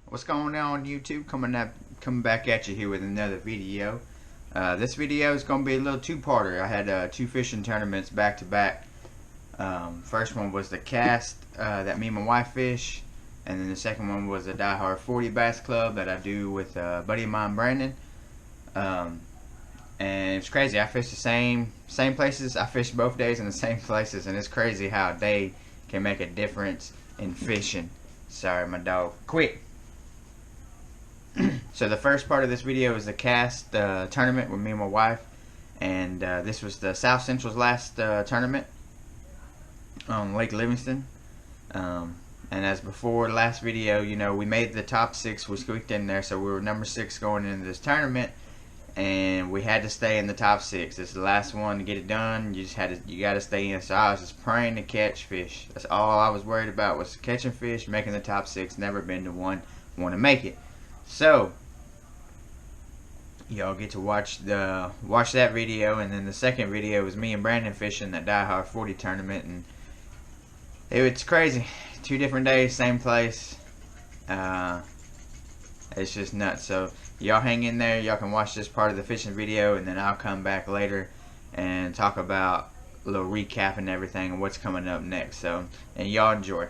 What's going on YouTube? Coming back at you here with another video. This video is going to be a little two-parter. I had two fishing tournaments back to back. First one was the cast that me and my wife fish, and then the second one was the Die Hard 40 Bass Club that I do with a buddy of mine, Brandon. And it's crazy. I fish the same places. I fish both days in the same places, and it's crazy how a day can make a difference in fishing. Sorry, my dog. Quit. So the first part of this video is the cast tournament with me and my wife, and this was the South Central's last tournament on Lake Livingston. And as before, last video, you know, we made the top 6. We squeaked in there, so we were number 6 going into this tournament, and we had to stay in the top 6. This is the last one to get it done. You got to stay in. So I was just praying to catch fish. That's all I was worried about, was catching fish, making the top 6. Never been to one. Want to make it. So y'all get to watch that video, and then the second video was me and Brandon fishing that Die Hard 40 tournament, and it's crazy. 2 different days, same place. It's just nuts. So y'all hang in there. Y'all can watch this part of the fishing video, and then I'll come back later and talk about a little recap and everything and what's coming up next. So, and y'all enjoy.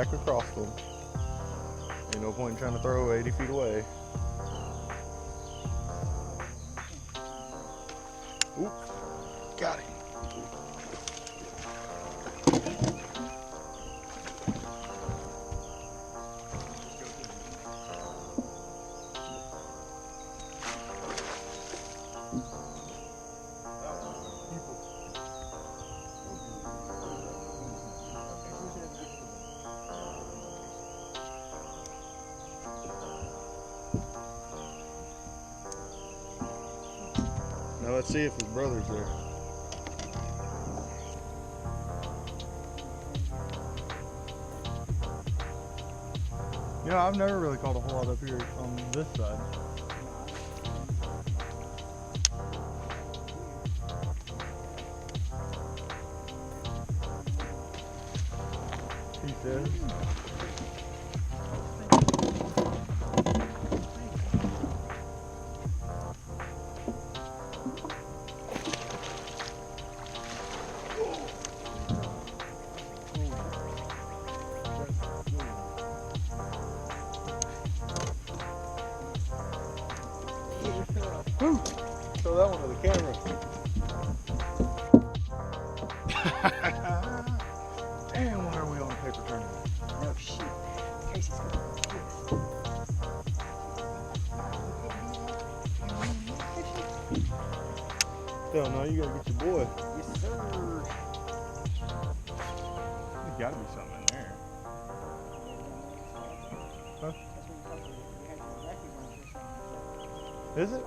back across them. Ain't no point in trying to throw 80 feet away. Oop, got him. Now let's see if his brother's there. You know, I've never really caught a whole lot up here on this side. He says. Woo! Throw that one to the camera. Damn, why are we on a paper tournament? No shit. Casey's gonna Hell no, you gotta get your boy. Yes, sir. There's gotta be something in there. Huh? Is it?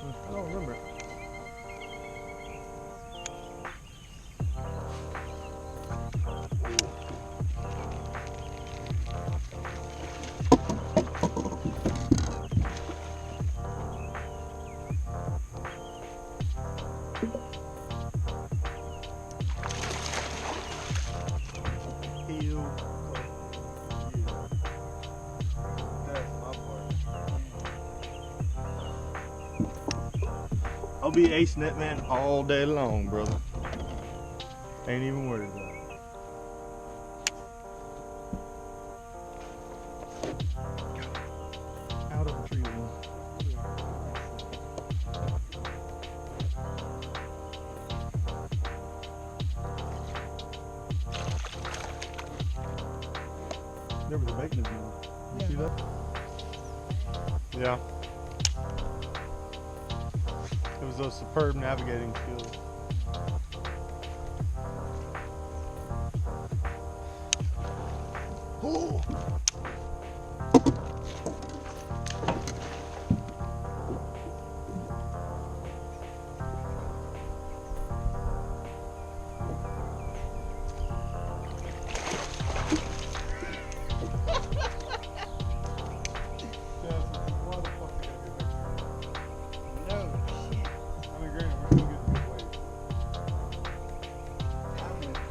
I don't remember. I'll be ace net man all day long, brother. Ain't even worried about it. Out of the tree. There was a bacon in there. You see that? Yeah. It was those superb navigating skills. Ooh.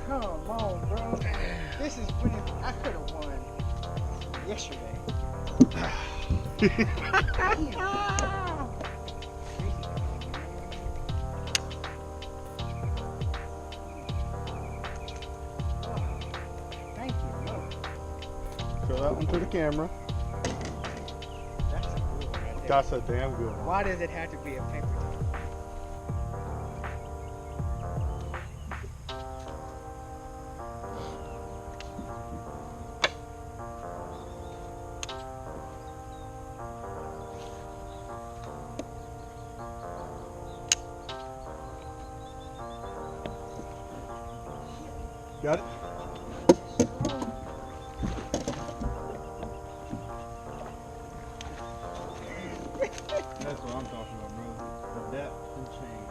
Come on, bro. This is winning. I could have won yesterday. Thank you. Look, Show that one to the camera. that's a good one right there. That's a damn good one. Why does it have to be a paper towel? Got it? That's what I'm talking about, bro. The depth and change.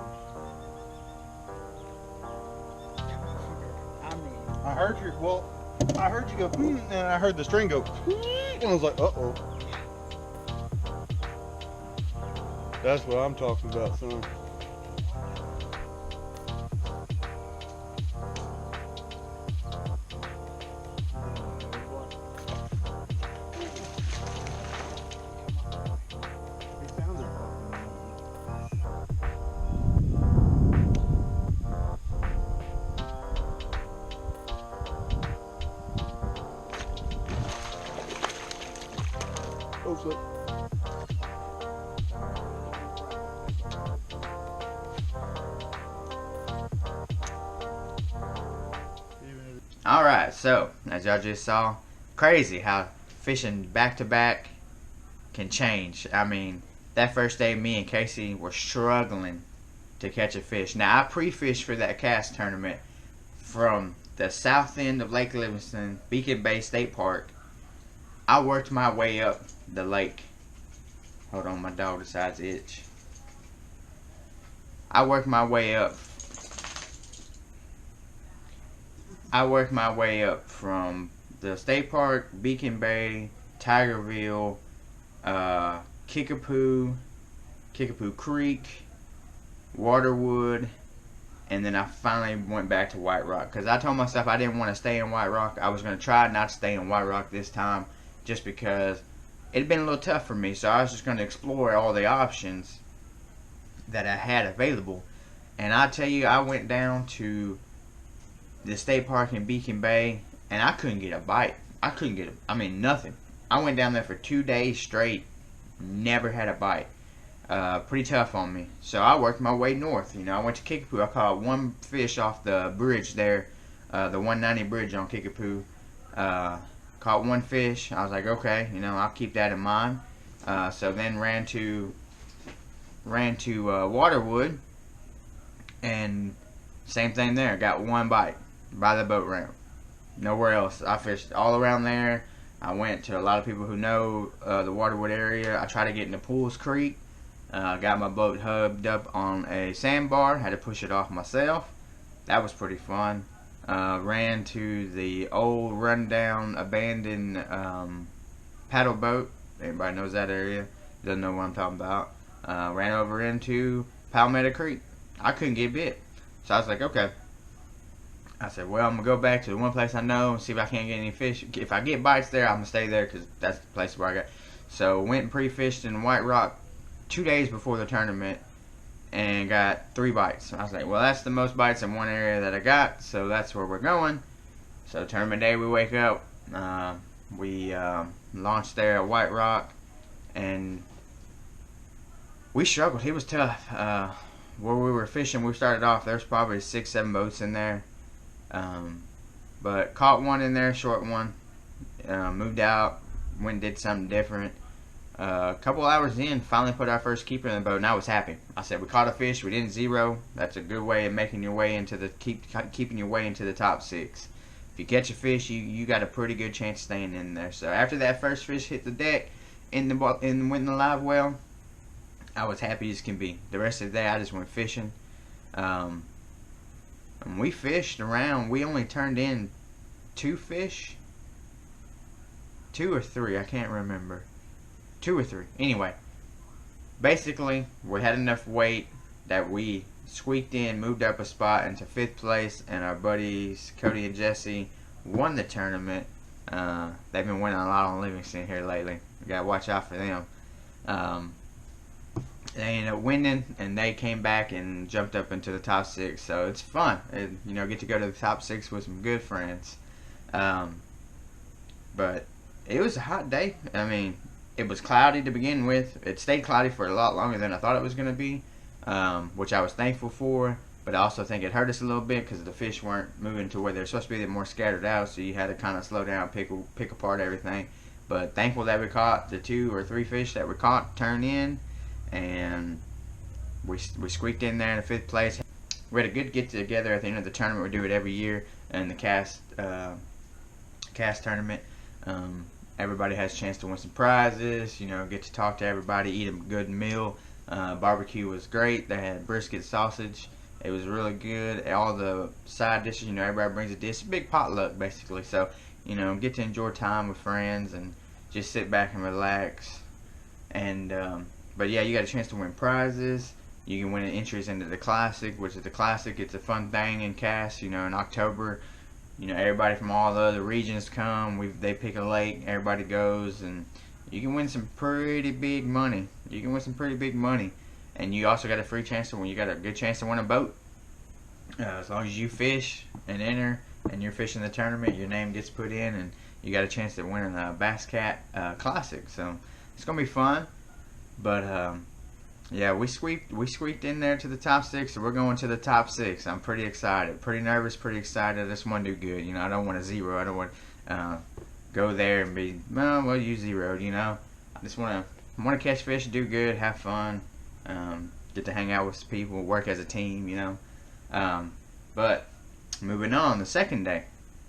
I mean, I heard you, well, I heard you go, and I heard the string go, and I was like, uh-oh. That's what I'm talking about, son. So, as y'all just saw, crazy how fishing back to back can change. I mean, that first day, me and Casey were struggling to catch a fish. Now, I pre-fished for that cast tournament from the south end of Lake Livingston, Beacon Bay State Park. I worked my way up the lake. Hold on, my dog decides to itch. I worked my way up from the state park, Beacon Bay, Tigerville, Kickapoo Creek, Waterwood, and then I finally went back to White Rock because I told myself I didn't want to stay in White Rock. I was going to try not to stay in White Rock this time just because it had been a little tough for me. So I was just going to explore all the options that I had available. And I tell you, I went down to the state park in Beacon Bay and I couldn't get a bite. Nothing. I went down there for 2 days straight, never had a bite. Pretty tough on me. So I worked my way north. I went to Kickapoo. I caught one fish off the bridge there, the 190 bridge on Kickapoo. Caught one fish. I was like, okay, I'll keep that in mind. So then ran to Waterwood, and same thing there. Got one bite by the boat ramp. Nowhere else. I fished all around there. I went to a lot of people who know the Waterwood area. I tried to get into Pools Creek. Got my boat hubbed up on a sandbar. Had to push it off myself. That was pretty fun. Ran to the old rundown abandoned paddle boat. Everybody knows that area. Doesn't know what I'm talking about. Ran over into Palmetto Creek. I couldn't get bit. So I was like, okay. I said, well, I'm going to go back to the one place I know and see if I can't get any fish. If I get bites there, I'm going to stay there because that's the place where I got. So went and pre-fished in White Rock 2 days before the tournament and got 3 bites. I was like, well, that's the most bites in one area that I got, so that's where we're going. So tournament day, we wake up. We launched there at White Rock, and we struggled. It was tough. Where we were fishing, we started off, there's probably 6-7 boats in there. But caught one in there, short one. Moved out, went and did something different. A couple hours in, finally put our first keeper in the boat, and I was happy. I said, we caught a fish, we didn't zero. That's a good way of making your way into keeping your way into the top 6. If you catch a fish, you got a pretty good chance of staying in there. So after that first fish hit the deck in the live well, I was happy as can be. The rest of the day, I just went fishing. And we fished around. We only turned in 2 fish. 2 or 3, I can't remember. 2 or 3. Anyway, basically, we had enough weight that we squeaked in, moved up a spot into 5th place, and our buddies, Cody and Jesse, won the tournament. They've been winning a lot on Livingston here lately. We gotta watch out for them. They ended up winning, and they came back and jumped up into the top 6. So it's fun, get to go to the top 6 with some good friends. But it was a hot day. I mean, it was cloudy to begin with. It stayed cloudy for a lot longer than I thought it was going to be, which I was thankful for. But I also think it hurt us a little bit because the fish weren't moving to where they're supposed to be. They're more scattered out, so you had to kind of slow down, pick apart everything. But thankful that we caught the 2 or 3 fish that we caught, turned in, and we squeaked in there in the 5th place. We had a good get together at the end of the tournament. We do it every year in the cast tournament. Everybody has a chance to win some prizes, get to talk to everybody, eat a good meal. Barbecue was great. They had brisket sausage. It was really good. All the side dishes, everybody brings a dish. Big potluck, basically. So, get to enjoy time with friends and just sit back and relax. And, but yeah, you got a chance to win prizes. You can win entries into the Classic, which is the Classic. It's a fun thing in Cass, in October. Everybody from all the other regions come. They pick a lake. Everybody goes, and you can win some pretty big money. And you also got a free chance to win. You got a good chance to win a boat. As long as you fish and enter, and you're fishing the tournament, your name gets put in, and you got a chance to win a Bass Cat Classic. So it's gonna be fun. But Yeah, we squeaked in there to the top 6, so we're going to the top 6. I'm pretty excited, pretty nervous, pretty excited. I just want to do good, you know. I don't want a 0. I don't want go there and be well you 0'd, you know. I just want to catch fish, do good, have fun, get to hang out with people, work as a team, you know. But moving on, the second day,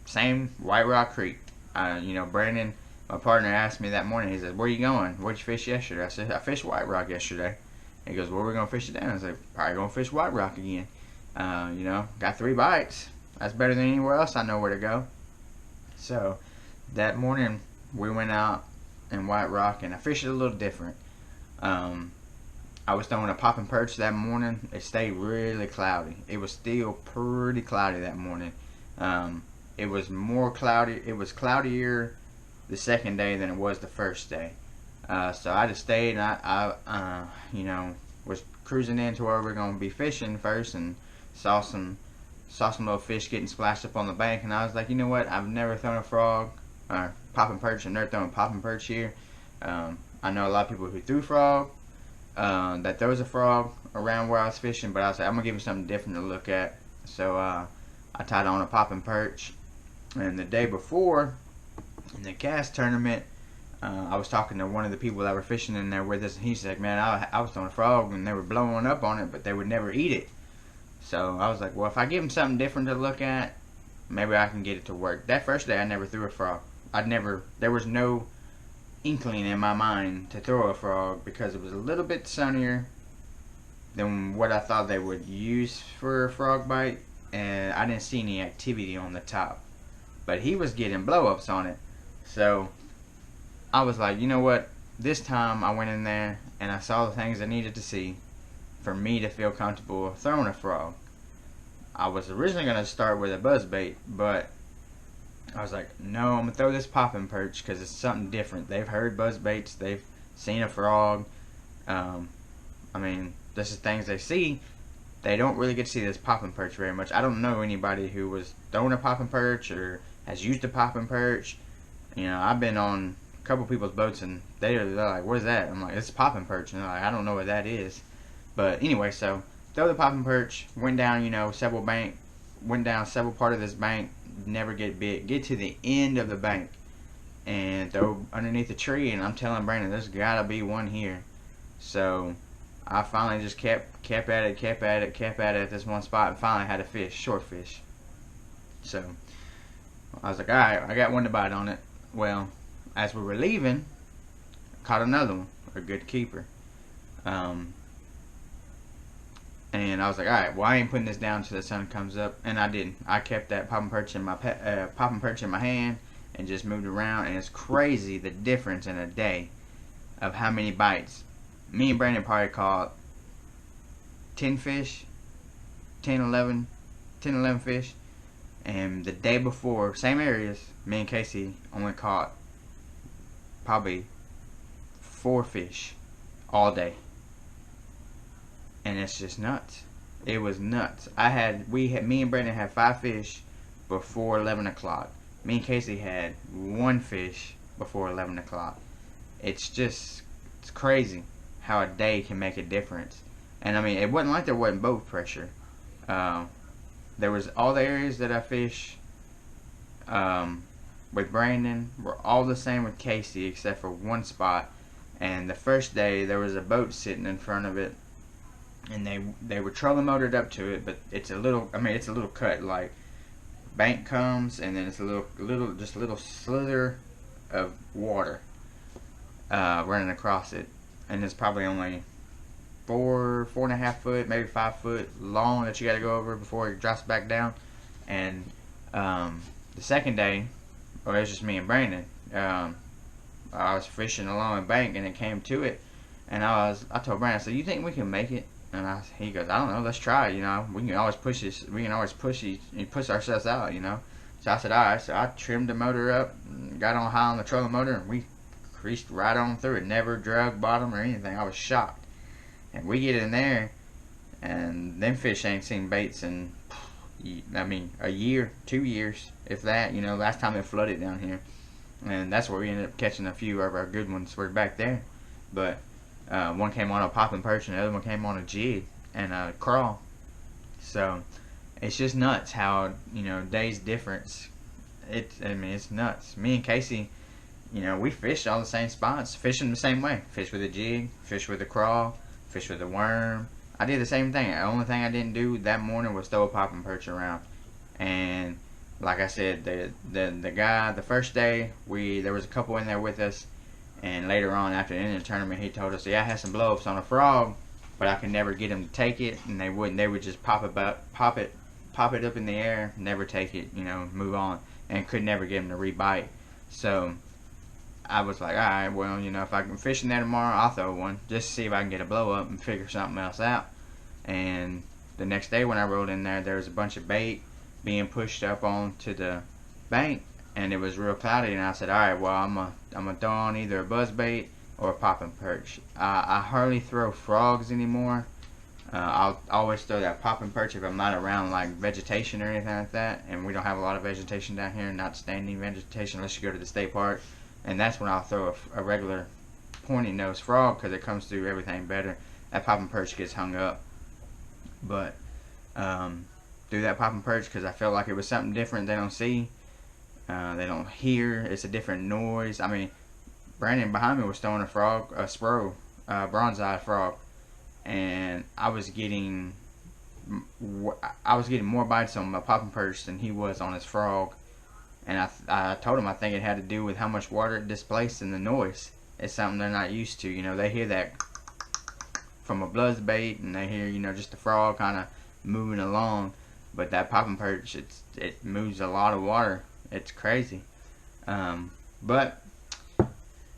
same White Rock Creek. You know, Brandon, my partner, asked me that morning. He said, "Where you going? Where'd you fish yesterday?" I said, "I fished White Rock yesterday." He goes, "Where we gonna fish it down?" I was like, "Probably gonna fish White Rock again." You know, got 3 bites. That's better than anywhere else I know where to go. So that morning we went out in White Rock and I fished it a little different. I was throwing a popping perch that morning. It stayed really cloudy. It was still pretty cloudy that morning. It was more cloudy. It was cloudier the second day than it was the first day. So I just stayed and I you know, was cruising into where we're going to be fishing first and saw some little fish getting splashed up on the bank, and I was like, you know what, I've never thrown a frog or popping perch, and they're throwing popping perch here. I know a lot of people who threw frog, that there was a frog around where I was fishing, but I was like, I'm going to give it something different to look at. So I tied on a popping perch, and the day before in the cast tournament, I was talking to one of the people that were fishing in there with us, and he said, man, I was throwing a frog and they were blowing up on it, but they would never eat it. So I was like, well, if I give them something different to look at, maybe I can get it to work. That first day I never threw a frog. There was no inkling in my mind to throw a frog because it was a little bit sunnier than what I thought they would use for a frog bite, and I didn't see any activity on the top. But he was getting blow-ups on it. So I was like, you know what? This time I went in there and I saw the things I needed to see for me to feel comfortable throwing a frog. I was originally going to start with a buzzbait, but I was like, no, I'm going to throw this popping perch because it's something different. They've heard buzzbaits. They've seen a frog. I mean, this is things they see. They don't really get to see this popping perch very much. I don't know anybody who was throwing a popping perch or has used a popping perch. You know, I've been on a couple people's boats and they're like, what is that? I'm like, it's a popping perch. And they're like, I don't know what that is. But anyway, so throw the popping perch, went down, you know, went down several part of this bank, never get bit. Get to the end of the bank and throw underneath the tree, and I'm telling Brandon, there's gotta be one here. So I finally just kept at it at this one spot, and finally had a fish, short fish. So I was like, alright, I got one to bite on it. Well, as we were leaving, caught another one, a good keeper. And I was like, alright, well, I ain't putting this down until the sun comes up. And I didn't. I kept that popping perch in my hand and just moved around. And it's crazy the difference in a day of how many bites. Me and Brandon probably caught 10 fish, 11 fish. And the day before, same areas, me and Casey only caught probably 4 fish all day. And it's just nuts. It was nuts. Me and Brandon had 5 fish before 11 o'clock. Me and Casey had 1 fish before 11 o'clock. It's crazy how a day can make a difference. And I mean, it wasn't like there wasn't boat pressure. There was all the areas that I fished with Brandon were all the same with Casey except for one spot. And the first day there was a boat sitting in front of it. And they were trolling motored up to it, but it's a little cut, like bank comes and then it's a little slither of water running across it, and it's probably only 4.5 foot, maybe 5 foot long that you got to go over before it drops back down. And the second day, well, it was just me and Brandon. I was fishing along the bank and it came to it, and I told Brandon, I said, you think we can make it? And he goes, I don't know, let's try it, you know. We can always push ourselves out, you know. So I said, alright. So I trimmed the motor up, got on high on the trolling motor, and we creased right on through it. Never drug bottom or anything. I was shocked. And we get in there, and them fish ain't seen baits in, I mean, a year, 2 years, if that. You know, last time it flooded down here. And that's where we ended up catching a few of our good ones. We're back there. But One came on a popping perch and the other one came on a jig and a crawl. So it's just nuts how, you know, days difference. I mean, it's nuts. Me and Casey, you know, we fish all the same spots, fishing the same way. Fish with a jig, fish with a crawl, fish with a worm. I did the same thing. The only thing I didn't do that morning was throw a popping perch around. And like I said, the guy, the first day, there was a couple in there with us, and later on after the end of the tournament, he told us, yeah, I had some blow-ups on a frog, but I could never get them to take it, and they wouldn't. They would just pop it up in the air, never take it, you know, move on, and could never get them to rebite. So I was like, all right, well, you know, if I can fish in there tomorrow, I'll throw one just to see if I can get a blow-up and figure something else out. And the next day when I rolled in there was a bunch of bait being pushed up onto the bank, and it was real cloudy, and I said, alright, well, I'm gonna throw on either a buzz bait or a popping perch. I hardly throw frogs anymore. I'll always throw that popping perch if I'm not around like vegetation or anything like that, and we don't have a lot of vegetation down here, not standing vegetation unless you go to the state park, and that's when I'll throw a regular pointy nose frog because it comes through everything better. That popping perch gets hung up. But do that popping perch because I felt like it was something different they don't see, they don't hear. It's a different noise. I mean, Brandon behind me was throwing a frog, a spro, bronze-eye frog, and I was getting more bites on my popping perch than he was on his frog. And I told him I think it had to do with how much water it displaced and the noise. It's something they're not used to. You know, they hear that from a buzz bait, and they hear, you know, just the frog kind of moving along, but that popping perch, it moves a lot of water. It's crazy. But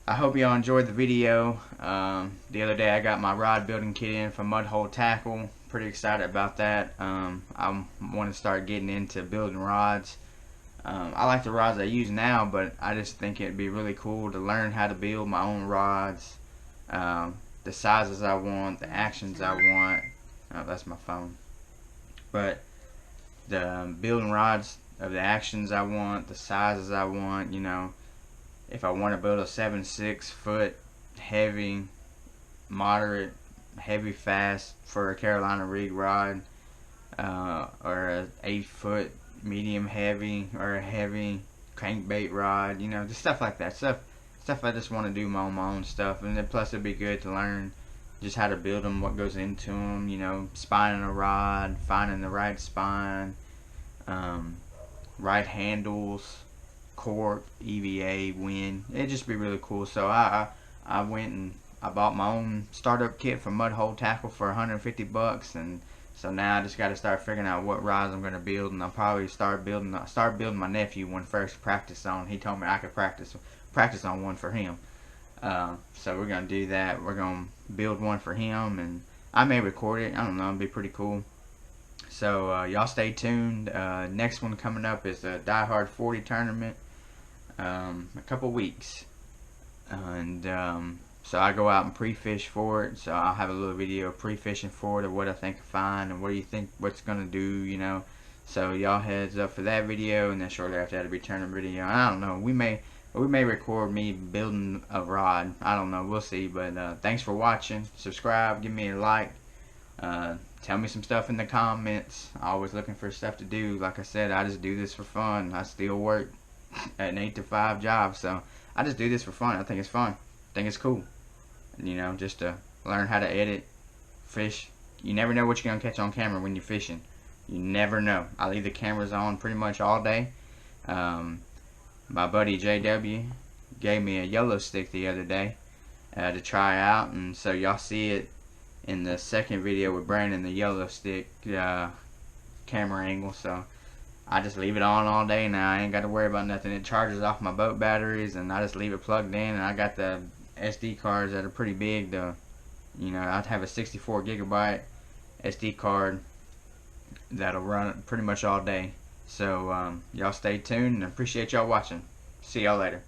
I hope y'all enjoyed the video. The other day I got my rod building kit in from Mudhole Tackle. Pretty excited about that. I want to start getting into building rods. I like the rods I use now, but I just think it'd be really cool to learn how to build my own rods. The sizes I want, the actions I want. Oh, that's my phone. But the building rods of the actions I want, the sizes I want, you know. If I want to build a 7-6 foot heavy, moderate, heavy fast for a Carolina rig rod, or a 8 foot medium heavy, or a heavy crankbait rod, you know, just stuff like that. Stuff I just want to do my own stuff, and then plus it'd be good to learn just how to build them, what goes into them, you know, spining a rod, finding the right spine, right handles, cork, EVA, wind. It'd just be really cool. So I went and I bought my own startup kit from Mudhole Tackle for $150, and so now I just got to start figuring out what rods I'm going to build, and I'll probably start building my nephew one first to practice on. He told me I could practice on one for him. So we're going to do that. We're going to build one for him, and I may record it. I don't know. It'll be pretty cool. So y'all stay tuned. Next one coming up is the Die Hard 40 tournament. A couple weeks. And so I go out and pre-fish for it. So I'll have a little video pre-fishing for it of what I think of fine and what do you think what's going to do, you know. So y'all heads up for that video, and then shortly after that it'll be tournament video. I don't know. We may record me building a rod. I don't know. We'll see. But thanks for watching. Subscribe. Give me a like. Tell me some stuff in the comments. Always looking for stuff to do. Like I said, I just do this for fun. I still work at an 8 to 5 job. So I just do this for fun. I think it's fun. I think it's cool. You know, just to learn how to edit, fish. You never know what you're going to catch on camera when you're fishing. You never know. I leave the cameras on pretty much all day. My buddy JW gave me a yellow stick the other day to try out, and so y'all see it in the second video with Brandon, the yellow stick camera angle. So I just leave it on all day now. I ain't got to worry about nothing. It charges off my boat batteries, and I just leave it plugged in, and I got the SD cards that are pretty big. You know, I'd have a 64 gigabyte SD card that'll run pretty much all day. So y'all stay tuned, and appreciate y'all watching. See y'all later.